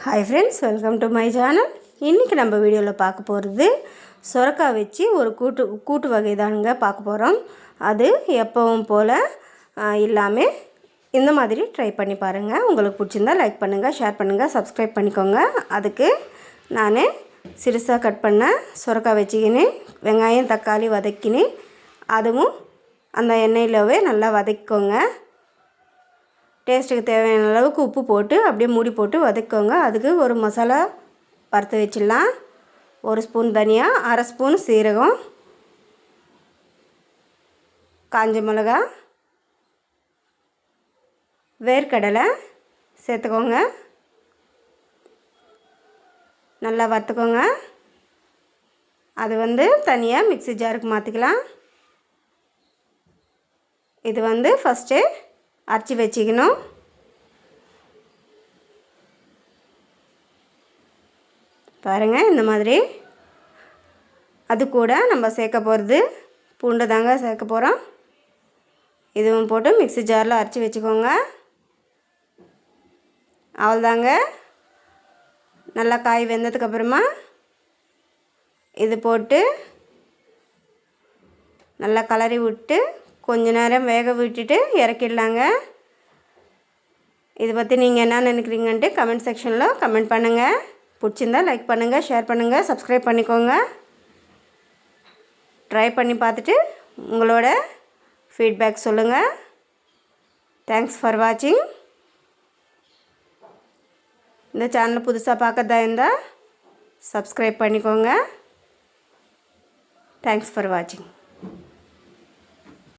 Hi friends, welcome to my channel. இன்றைக்கி நம்ம வீடியோவில் பார்க்க போகிறது சுரக்காய் வச்சு ஒரு கூட்டு வகை தானுங்க பார்க்க போகிறோம். அது எப்பவும் போல் இல்லாமல் இந்த மாதிரி ட்ரை பண்ணி பாருங்கள். உங்களுக்கு பிடிச்சிருந்தால் லைக் பண்ணுங்கள், ஷேர் பண்ணுங்கள், சப்ஸ்கிரைப் பண்ணிக்கோங்க. அதுக்கு நான் சிறுசாக கட் பண்ண சுரக்காய் வச்சுக்கின்னு வெங்காயம் தக்காளி வதக்கின்னு அதுவும் அந்த எண்ணெயிலவே நல்லா வதக்கிக்கோங்க. டேஸ்ட்டுக்கு தேவையான அளவுக்கு உப்பு போட்டு அப்படியே மூடி போட்டு வதக்கோங்க. அதுக்கு ஒரு மசாலா வறுத்து வச்சிடலாம். 1 ஸ்பூன் தனியா, 1/2 ஸ்பூன் சீரகம், காஞ்ச மிளகா, வேர்க்கடலை சேர்த்துக்கோங்க. நல்லா வறுத்துக்கோங்க. அது தனியாக மிக்ஸி ஜாருக்கு மாற்றிக்கலாம். இது ஃபஸ்ட்டு அரைச்சி வச்சுக்கணும். பாருங்கள், இந்த மாதிரி. அது கூட நம்ம சேர்க்க போகிறது பூண்டு தாங்க சேர்க்க போகிறோம். இதுவும் போட்டு மிக்ஸி ஜாரில் அரைச்சி வச்சுக்கோங்க. அவ்வளோதாங்க. நல்லா காய் வெந்ததுக்கப்புறமா இது போட்டு நல்லா கலரி விட்டு கொஞ்ச நேரம் வேக விட்டுட்டு இறக்கிடலாங்க. இதை பற்றி நீங்கள் என்ன நினைக்கிறீங்கன்ட்டு கமெண்ட் செக்ஷனில் கமெண்ட் பண்ணுங்கள். பிடிச்சிருந்தால் லைக் பண்ணுங்கள், ஷேர் பண்ணுங்கள், சப்ஸ்கிரைப் பண்ணிக்கோங்க. ட்ரை பண்ணி பார்த்துட்டு உங்களோட ஃபீட்பேக் சொல்லுங்கள். தேங்க்ஸ் ஃபார் வாட்சிங். இந்த சேனலை புதுசாக பார்க்கறதா இருந்தால் சப்ஸ்கிரைப் பண்ணிக்கோங்க. தேங்க்ஸ் ஃபார் வாட்சிங்.